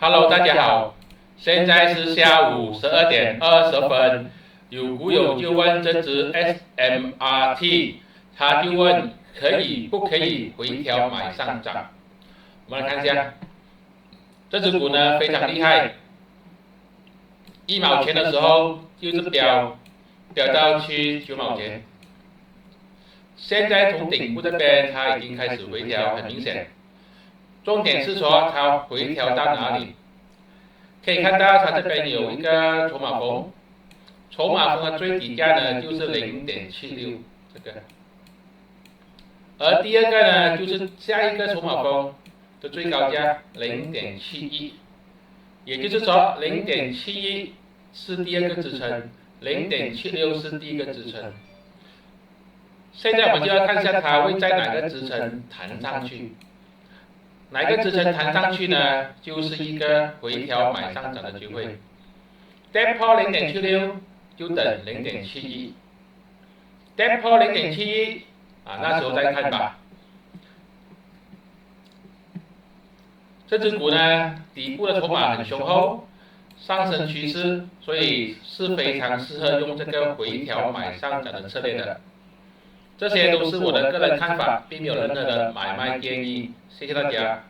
Hello，大家好，现在是下午12点20分。有股友就问这只 SMRT，他就问不可以回调买上涨？我们来看一下，这只股呢非常厉害，1毛钱的时候就是飙到去9毛钱，现在从顶部这边它已经开始回调，很明显。重点是说它回调到哪里？可以看到它这边有一个筹码峰，筹码峰的最底价呢就是0.76这个，而第二个呢就是下一个筹码峰的最高价0.71，也就是说0.71是第二个支撑，0.76是第一个支撑。现在我们就要看一下它会在哪个支撑弹上去。哪个支撑弹上去呢？就是一个回调买上涨的机会。跌破0.76就等0.71，跌破0.71那时候再看吧。这只股呢，底部的筹码很雄厚，上升趋势，所以是非常适合用这个回调买上涨的策略的。这些都是我的个人看法，并没有任何的买卖建议。谢谢大家。